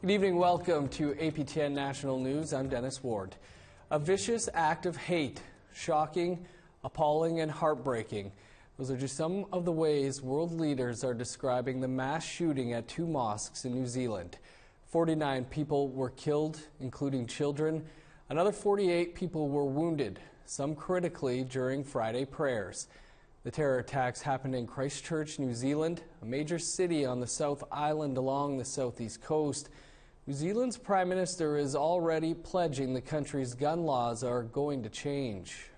Good evening, welcome to APTN National News. I'm Dennis Ward. A vicious act of hate, shocking, appalling, and heartbreaking. Those are just some of the ways world leaders are describing the mass shooting at two mosques in New Zealand. 49 people were killed, including children. Another 48 people were wounded, some critically, during Friday prayers. The terror attacks happened in Christchurch, New Zealand, a major city on the South Island along the southeast coast. New Zealand's Prime Minister is already pledging the country's gun laws are going to change.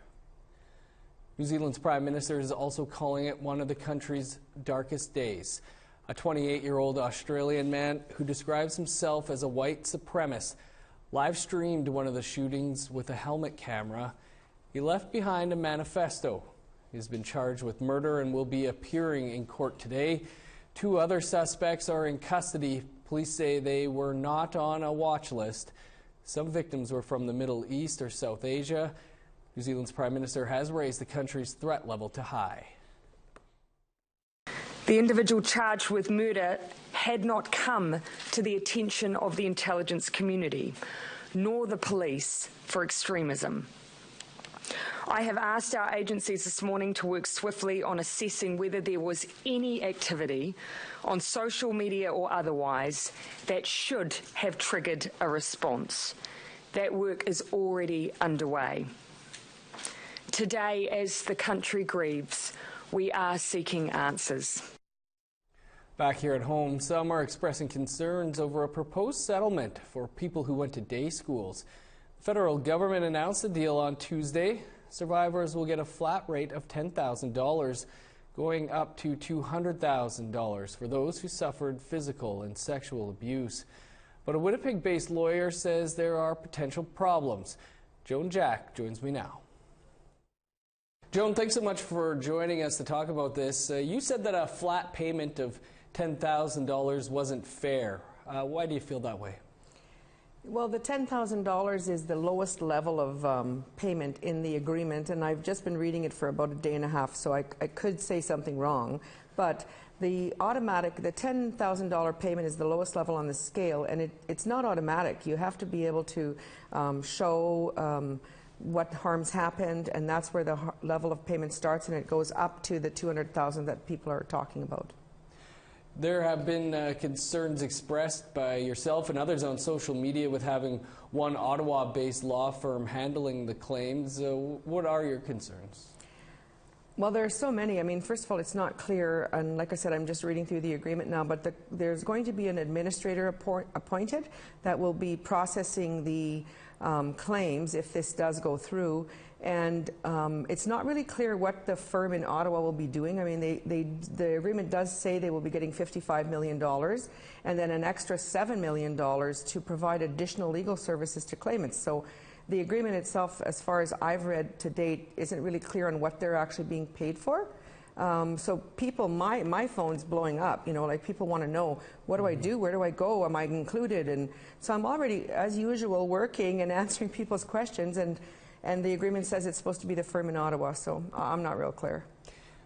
New Zealand's Prime Minister is also calling it one of the country's darkest days. A 28-year-old Australian man who describes himself as a white supremacist live-streamed one of the shootings with a helmet camera. He left behind a manifesto. He's been charged with murder and will be appearing in court today. Two other suspects are in custody. Police say they were not on a watch list. Some victims were from the Middle East or South Asia. New Zealand's Prime Minister has raised the country's threat level to high. The individual charged with murder had not come to the attention of the intelligence community, nor the police, for extremism. I have asked our agencies this morning to work swiftly on assessing whether there was any activity on social media or otherwise that should have triggered a response. That work is already underway. Today, as the country grieves, we are seeking answers. Back here at home, some are expressing concerns over a proposed settlement for people who went to day schools. The federal government announced a deal on Tuesday. Survivors will get a flat rate of $10,000, going up to $200,000 for those who suffered physical and sexual abuse. But a Winnipeg-based lawyer says there are potential problems. Joan Jack joins me now. Joan, thanks so much for joining us to talk about this. You said that a flat payment of $10,000 wasn't fair. Why do you feel that way? Well, the $10,000 is the lowest level of payment in the agreement, and I've just been reading it for about a day and a half, so I could say something wrong. But the $10,000 payment is the lowest level on the scale, and it's not automatic. You have to be able to show what harms happened, and that's where the level of payment starts, and it goes up to the $200,000 that people are talking about. There have been concerns expressed by yourself and others on social media with having one Ottawa-based law firm handling the claims. What are your concerns? Well, there are so many. I mean, first of all, it's not clear, and like I said, I'm just reading through the agreement now, but there's going to be an administrator appointed that will be processing the claims if this does go through. And it's not really clear what the firm in Ottawa will be doing. I mean, the agreement does say they will be getting $55 million and then an extra $7 million to provide additional legal services to claimants. So the agreement itself, as far as I've read to date, isn't really clear on what they're actually being paid for. So people, my phone's blowing up, you know, like people want to know, what do I do? Where do I go? Am I included? And so I'm already, as usual, working and answering people's questions, and the agreement says it's supposed to be the firm in Ottawa, so I'm not real clear.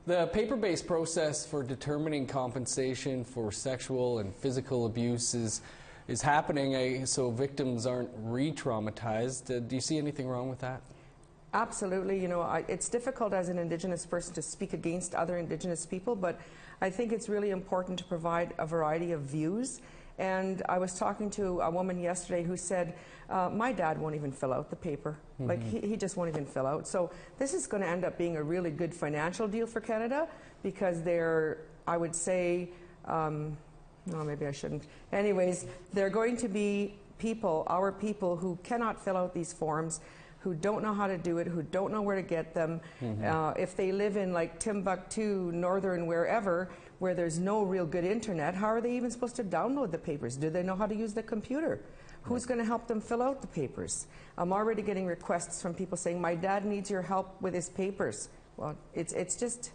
The paper-based process for determining compensation for sexual and physical abuse is happening so victims aren't re-traumatized. Do you see anything wrong with that? Absolutely. You know, it's difficult as an Indigenous person to speak against other Indigenous people, but I think it's really important to provide a variety of views. And I was talking to a woman yesterday who said, my dad won't even fill out the paper. Mm-hmm. Like, he just won't even fill out. So this is going to end up being a really good financial deal for Canada, because they're, I would say, no, maybe I shouldn't. Anyways, they're going to be people, our people, who cannot fill out these forms, who don't know how to do it, who don't know where to get them. Mm-hmm. If they live in like Timbuktu, Northern, wherever, where there's no real good internet, how are they even supposed to download the papers? Do they know how to use the computer? Who's going to help them fill out the papers? I'm already getting requests from people saying, my dad needs your help with his papers. Well, it's just,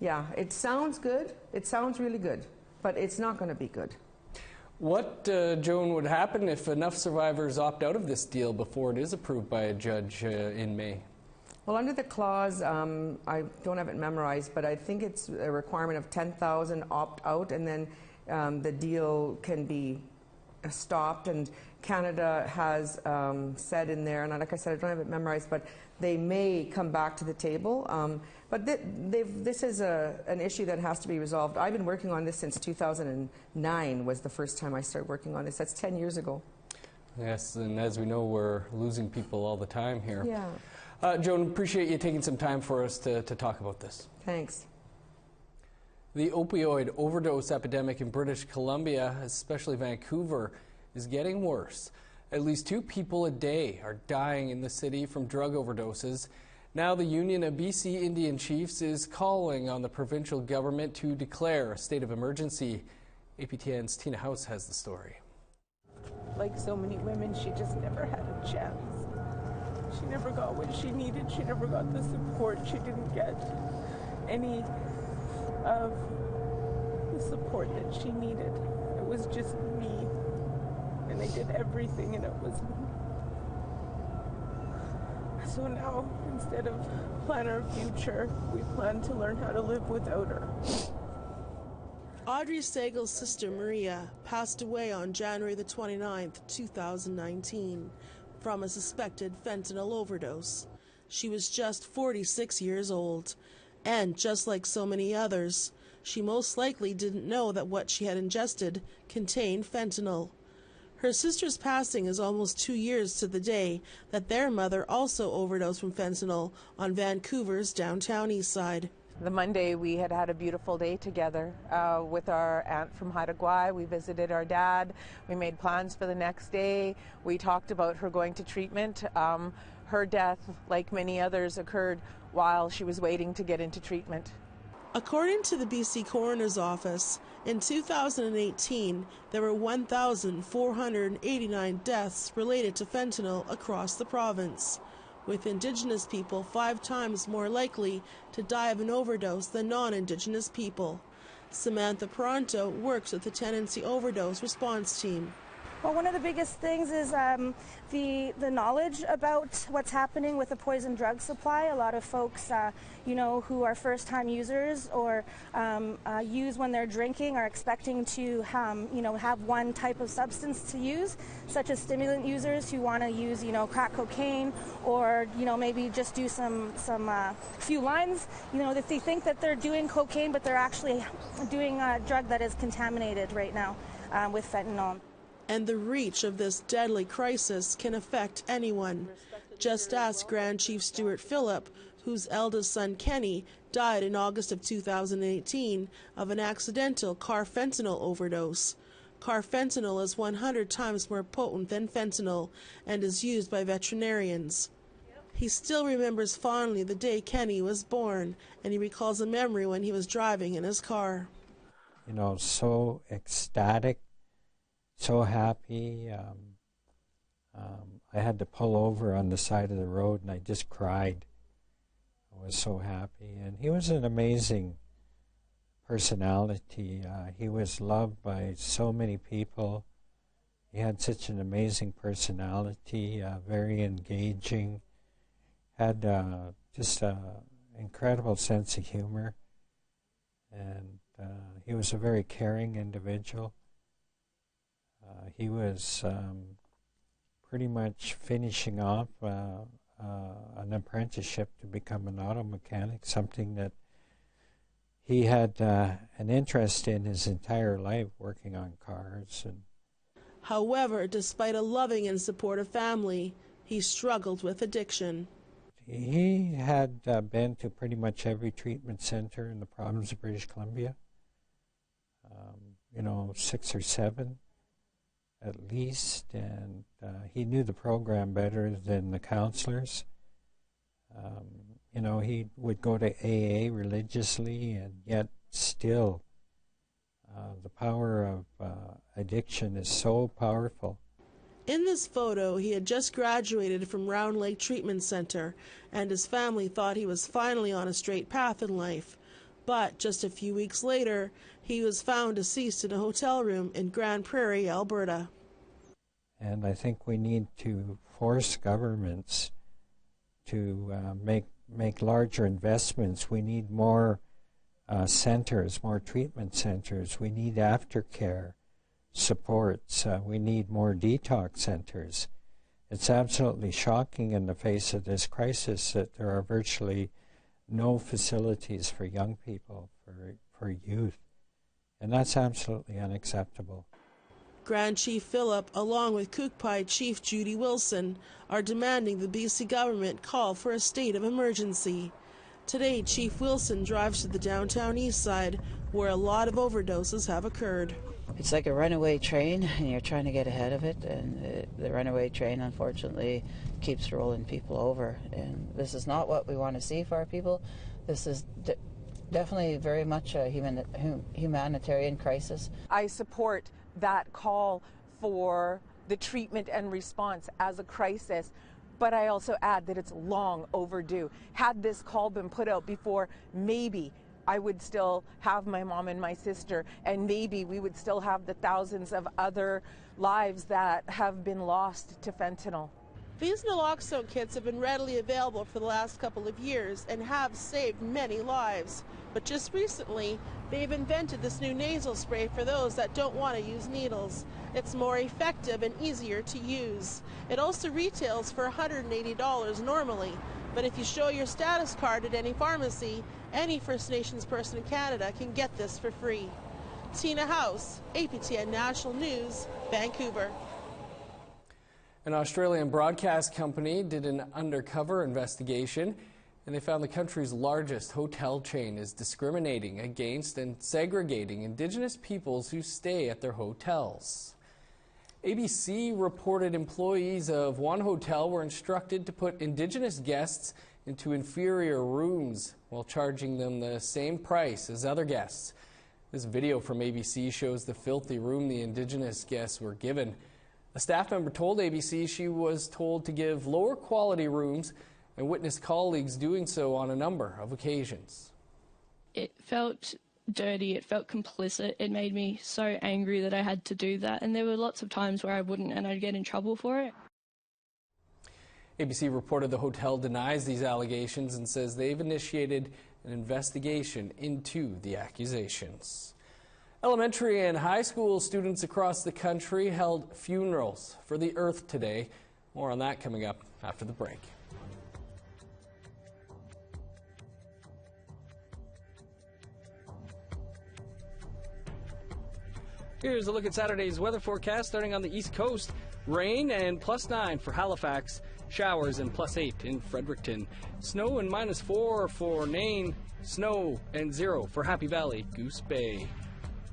yeah, it sounds good. It sounds really good, but it's not going to be good. What, Joan, would happen if enough survivors opt out of this deal before it is approved by a judge in May? Well, under the clause, I don't have it memorized, but I think it's a requirement of 10,000 opt out, and then the deal can be stopped, and Canada has said in there, and like I said, I don't have it memorized, but they may come back to the table. But this is an issue that has to be resolved. I've been working on this since 2009 was the first time I started working on this. That's 10 years ago. Yes, and as we know, we're losing people all the time here. Yeah. Joan, appreciate you taking some time for us to talk about this. Thanks. The opioid overdose epidemic in British Columbia, especially Vancouver, is getting worse. At least 2 people a day are dying in the city from drug overdoses. Now the Union of BC Indian Chiefs is calling on the provincial government to declare a state of emergency. APTN's Tina House has the story. Like so many women, she just never had a chance. She never got what she needed. She never got the support. She didn't get any of the support that she needed. It was just me. And I did everything, and it was me. So now, instead of plan our future, we plan to learn how to live without her. Audrey Sagel's sister Maria passed away on January the 29th, 2019, from a suspected fentanyl overdose. She was just 46 years old, and just like so many others, she most likely didn't know that what she had ingested contained fentanyl. Her sister's passing is almost 2 years to the day that their mother also overdosed from fentanyl on Vancouver's downtown east side. The Monday we had a beautiful day together with our aunt from Haida Gwaii. We visited our dad. We made plans for the next day. We talked about her going to treatment. Her death, like many others, occurred while she was waiting to get into treatment. According to the BC Coroner's Office, in 2018, there were 1,489 deaths related to fentanyl across the province, with Indigenous people 5 times more likely to die of an overdose than non-Indigenous people. Samantha Pronto works with the Tenancy Overdose Response Team. Well, one of the biggest things is the knowledge about what's happening with the poison drug supply. A lot of folks, who are first-time users or use when they're drinking are expecting to, have one type of substance to use, such as stimulant users who want to use, crack cocaine or, maybe just do some few lines. If they think that they're doing cocaine, but they're actually doing a drug that is contaminated right now with fentanyl. And the reach of this deadly crisis can affect anyone. Just ask Grand Chief Stuart Phillip, whose eldest son Kenny died in August of 2018 of an accidental carfentanil overdose. Carfentanil is 100 times more potent than fentanyl and is used by veterinarians. He still remembers fondly the day Kenny was born, and he recalls a memory when he was driving in his car. So ecstatic. So happy. I had to pull over on the side of the road and I just cried. I was so happy. And he was an amazing personality. He was loved by so many people. He had such an amazing personality, very engaging, had just an incredible sense of humor. And he was a very caring individual. He was pretty much finishing off an apprenticeship to become an auto mechanic, something that he had an interest in his entire life, working on cars. However, despite a loving and supportive family, he struggled with addiction. He had been to pretty much every treatment center in the province of British Columbia, 6 or 7. At least, and he knew the program better than the counselors. He would go to AA religiously, and yet still the power of addiction is so powerful. In this photo, he had just graduated from Round Lake Treatment Center, and his family thought he was finally on a straight path in life. But just a few weeks later, he was found deceased in a hotel room in Grand Prairie, Alberta. And I think we need to force governments to make larger investments. We need more centers, more treatment centers. We need aftercare supports. We need more detox centers. It's absolutely shocking in the face of this crisis that there are virtually no facilities for young people, for youth. And that's absolutely unacceptable. Grand Chief Phillip, along with Cookpie Chief Judy Wilson, are demanding the BC government call for a state of emergency. Today, Chief Wilson drives to the downtown east side, where a lot of overdoses have occurred. It's like a runaway train, and you're trying to get ahead of it, and the runaway train, unfortunately, keeps rolling people over. And this is not what we want to see for our people. This is definitely very much a humanitarian crisis. I support that call for the treatment and response as a crisis, but I also add that it's long overdue. Had this call been put out before, maybe I would still have my mom and my sister, and maybe we would still have the thousands of other lives that have been lost to fentanyl. These naloxone kits have been readily available for the last couple of years and have saved many lives. But just recently, they've invented this new nasal spray for those that don't want to use needles. It's more effective and easier to use. It also retails for $180 normally, but if you show your status card at any pharmacy, any First Nations person in Canada can get this for free. Tina House, APTN National News, Vancouver. An Australian broadcast company did an undercover investigation, and they found the country's largest hotel chain is discriminating against and segregating Indigenous peoples who stay at their hotels. ABC reported employees of one hotel were instructed to put Indigenous guests into inferior rooms while charging them the same price as other guests. This video from ABC shows the filthy room the Indigenous guests were given. A staff member told ABC she was told to give lower quality rooms and witnessed colleagues doing so on a number of occasions. It felt dirty, it felt complicit. It made me so angry that I had to do that, and there were lots of times where I wouldn't and I'd get in trouble for it. ABC reported the hotel denies these allegations and says they've initiated an investigation into the accusations. Elementary and high school students across the country held funerals for the Earth today. More on that coming up after the break. Here's a look at Saturday's weather forecast starting on the East Coast. Rain and +9 for Halifax. Showers and +8 in Fredericton. Snow and -4 for Nain. Snow and 0 for Happy Valley, Goose Bay.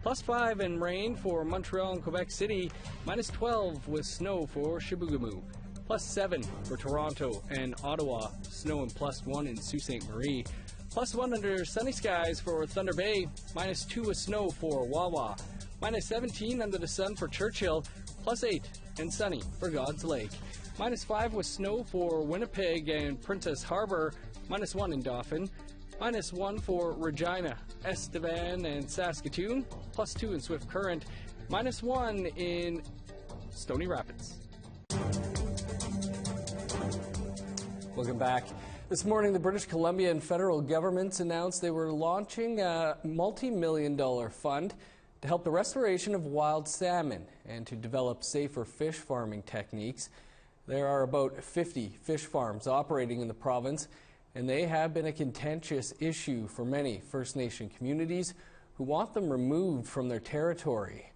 +5 and rain for Montreal and Quebec City. -12 with snow for Chibougamau. +7 for Toronto and Ottawa. Snow and +1 in Sault Ste. Marie. +1 under sunny skies for Thunder Bay. -2 with snow for Wawa. -17 under the sun for Churchill. +8 and sunny for God's Lake. -5 with snow for Winnipeg and Princess Harbor. -1 in Dauphin. -1 for Regina, Estevan, and Saskatoon. +2 in Swift Current. -1 in Stony Rapids. Welcome back. This morning, the British Columbia and federal governments announced they were launching a multi-million-dollar fund to help the restoration of wild salmon and to develop safer fish farming techniques. There are about 50 fish farms operating in the province, and they have been a contentious issue for many First Nation communities who want them removed from their territory.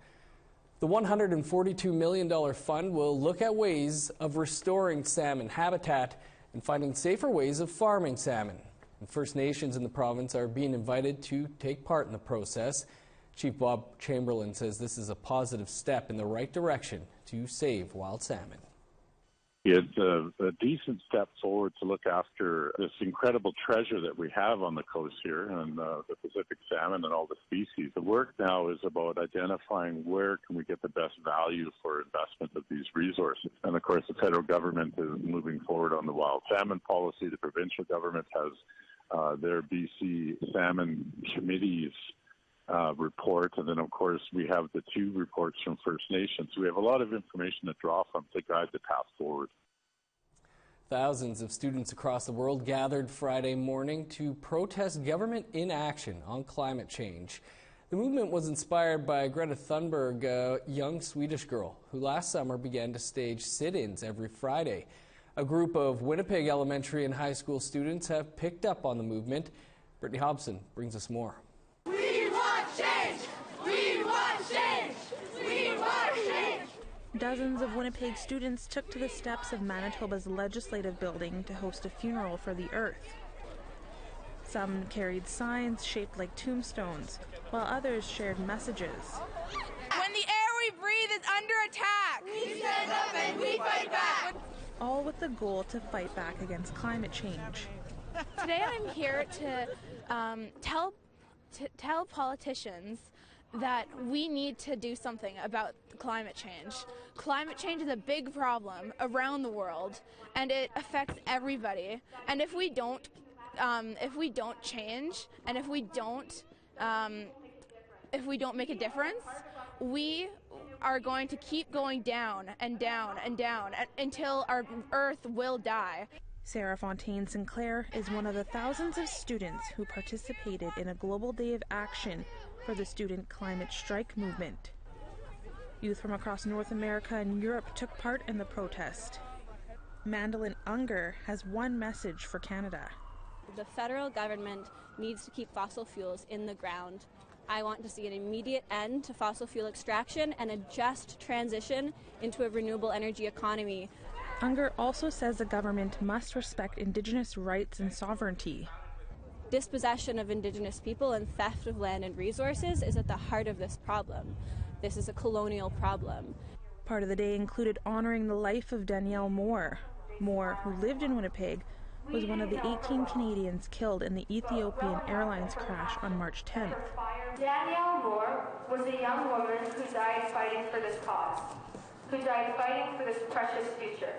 The $142 million fund will look at ways of restoring salmon habitat and finding safer ways of farming salmon. And First Nations in the province are being invited to take part in the process. Chief Bob Chamberlain says this is a positive step in the right direction to save wild salmon. It's a decent step forward to look after this incredible treasure that we have on the coast here, and the Pacific salmon and all the species. The work now is about identifying where can we get the best value for investment of these resources. And of course, the federal government is moving forward on the wild salmon policy. The provincial government has their BC Salmon Committee's report, and then of course we have the 2 reports from First Nations. So we have a lot of information to draw from to guide the path forward. Thousands of students across the world gathered Friday morning to protest government inaction on climate change. The movement was inspired by Greta Thunberg, a young Swedish girl who last summer began to stage sit-ins every Friday. A group of Winnipeg elementary and high school students have picked up on the movement. Brittany Hobson brings us more. We want change! We want change! We want change! Dozens of Winnipeg students took to the steps of Manitoba's Legislative Building to host a funeral for the Earth. Some carried signs shaped like tombstones, while others shared messages. When the air we breathe is under attack, we stand up and we fight back! All with the goal to fight back against climate change. Today I'm here to tell politicians that we need to do something about climate change. Climate change is a big problem around the world, and it affects everybody. And if we don't change, and if we don't make a difference, we are going to keep going down and down and down until our Earth will die. Sarah Fontaine Sinclair is one of the thousands of students who participated in a global day of action for the student climate strike movement. Youth from across North America and Europe took part in the protest. Mandolin Unger has one message for Canada. The federal government needs to keep fossil fuels in the ground. I want to see an immediate end to fossil fuel extraction and a just transition into a renewable energy economy. Unger also says the government must respect Indigenous rights and sovereignty. Dispossession of Indigenous people and theft of land and resources is at the heart of this problem. This is a colonial problem. Part of the day included honoring the life of Danielle Moore. Moore, who lived in Winnipeg, was one of the 18 Canadians killed in the Ethiopian Airlines crash on March 10th. Danielle Moore was a young woman who died fighting for this cause, who died fighting for this precious future.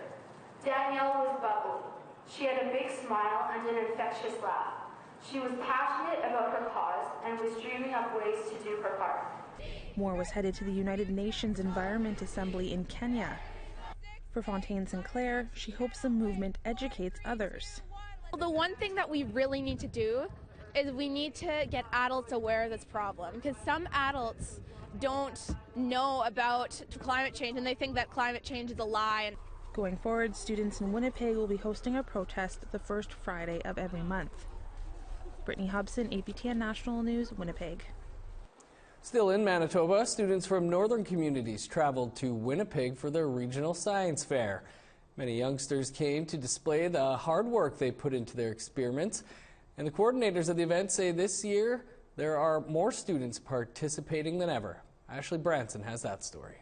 Danielle was bubbly. She had a big smile and an infectious laugh. She was passionate about her cause and was dreaming up ways to do her part. Moore was headed to the United Nations Environment Assembly in Kenya. For Fontaine Sinclair, she hopes the movement educates others. The one thing that we really need to do is we need to get adults aware of this problem, because some adults don't know about climate change and they think that climate change is a lie. Going forward, students in Winnipeg will be hosting a protest the first Friday of every month. Brittany Hobson, APTN National News, Winnipeg. Still in Manitoba, students from northern communities traveled to Winnipeg for their regional science fair. Many youngsters came to display the hard work they put into their experiments, and the coordinators of the event say this year there are more students participating than ever. Ashley Branson has that story.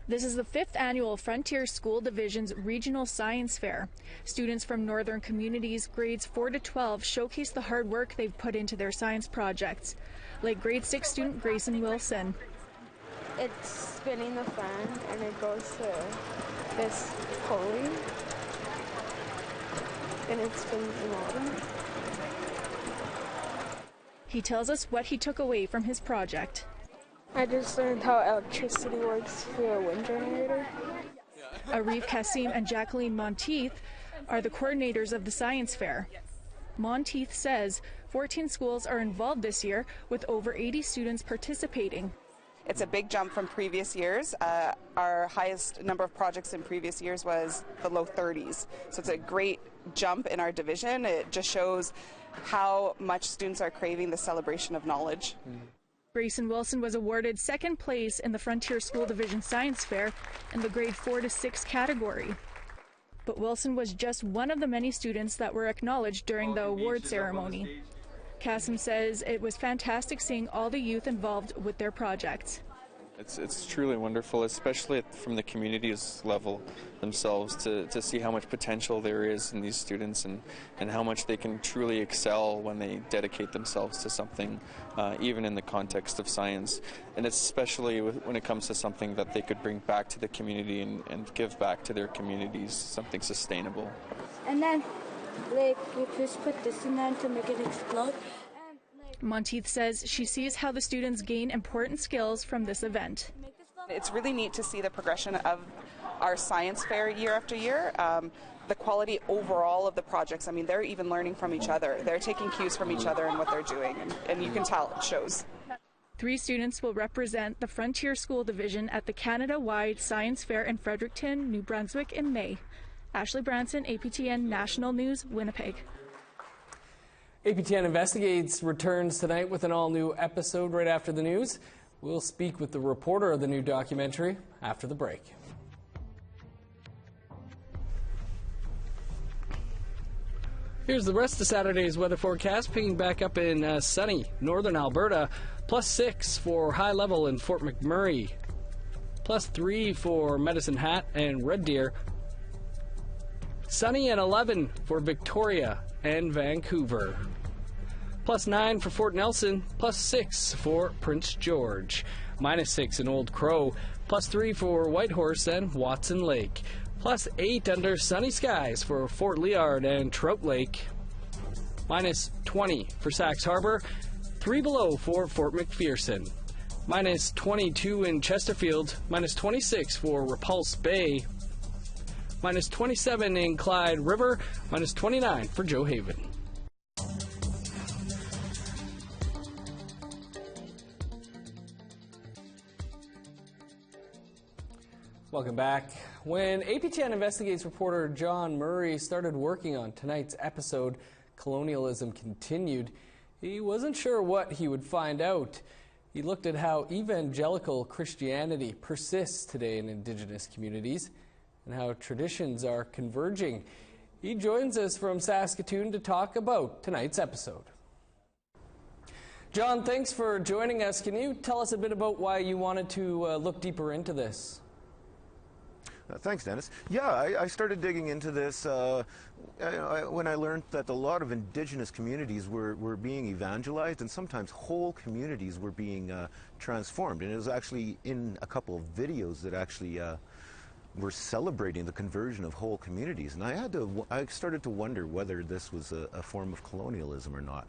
This is the 5th annual Frontier School Division's Regional Science Fair. Students from northern communities, grades 4 to 12, showcase the hard work they've put into their science projects, like grade 6 student Grayson Wilson. It's spinning the fan and it goes to this pulley and it spins the motor. He tells us what he took away from his project. I just learned how electricity works through a wind generator. Arif Kassim and Jacqueline Monteith are the coordinators of the science fair. Monteith says 14 schools are involved this year with over 80 students participating. It's a big jump from previous years. Our highest number of projects in previous years was the low 30s. So it's a great jump in our division. It just shows how much students are craving the celebration of knowledge. Grayson Wilson was awarded 2nd place in the Frontier School Division Science Fair in the grade 4 to 6 category. But Wilson was just one of the many students that were acknowledged during the award ceremony. Kassim says it was fantastic seeing all the youth involved with their projects. It's truly wonderful, especially from the community's level themselves, to see how much potential there is in these students and how much they can truly excel when they dedicate themselves to something, even in the context of science. And it's especially when it comes to something that they could bring back to the community and give back to their communities, something sustainable. And then, like, you just put this in there to make it explode. Monteith says she sees how the students gain important skills from this event. It's really neat to see the progression of our science fair year after year. The quality overall of the projects, I mean, they're even learning from each other. They're taking cues from each other and what they're doing, and you can tell it shows. 3 students will represent the Frontier School Division at the Canada-wide Science Fair in Fredericton, New Brunswick in May. Ashley Branson, APTN National News, Winnipeg. APTN Investigates returns tonight with an all-new episode right after the news. We'll speak with the reporter of the new documentary after the break. Here's the rest of Saturday's weather forecast, picking back up in sunny northern Alberta. +6 for high level in Fort McMurray. +3 for Medicine Hat and Red Deer. Sunny and 11 for Victoria and Vancouver. +9 for Fort Nelson. +6 for Prince George. -6 in Old Crow. +3 for Whitehorse and Watson Lake. +8 under sunny skies for Fort Liard and Trout Lake. -20 for Sax Harbor. 3 below for Fort McPherson. -22 in Chesterfield. -26 for Repulse Bay. -27 in Clyde River. -29 for Joe Haven. Welcome back. When APTN Investigates reporter John Murray started working on tonight's episode, Colonialism Continued, he wasn't sure what he would find out. He looked at how evangelical Christianity persists today in Indigenous communities and how traditions are converging. He joins us from Saskatoon to talk about tonight's episode. John, thanks for joining us. Can you tell us a bit about why you wanted to look deeper into this? Thanks, Dennis. Yeah, I started digging into this when I learned that a lot of Indigenous communities were being evangelized, and sometimes whole communities were being transformed. And it was actually in a couple of videos that actually were celebrating the conversion of whole communities. And I started to wonder whether this was a form of colonialism or not.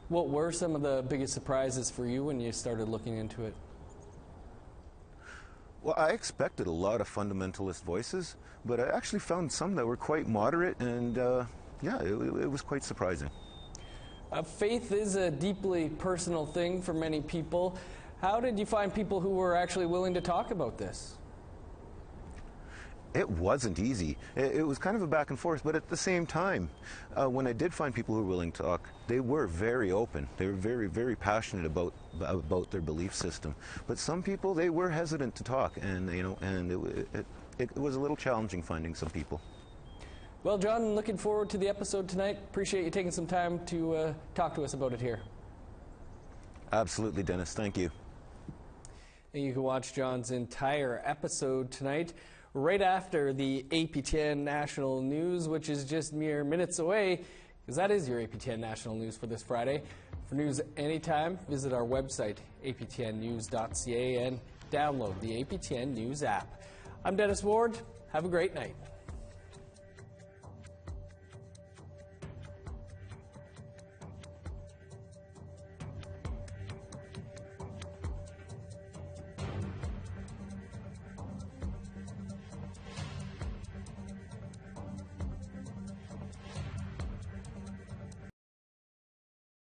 What were some of the biggest surprises for you when you started looking into it? Well, I expected a lot of fundamentalist voices, but I actually found some that were quite moderate, and yeah, it was quite surprising. Faith is a deeply personal thing for many people. How did you find people who were actually willing to talk about this? It wasn't easy. It was kind of a back and forth, but at the same time, when I did find people who were willing to talk, they were very open. They were very, very passionate about their belief system. But some people, they were hesitant to talk, and it was a little challenging finding some people. Well, John, looking forward to the episode tonight. Appreciate you taking some time to talk to us about it here. Absolutely, Dennis. Thank you. And you can watch John's entire episode tonight right after the APTN National News, which is just mere minutes away, because that is your APTN National News for this Friday. For news anytime, visit our website, aptnnews.ca, and download the APTN News app. I'm Dennis Ward. Have a great night.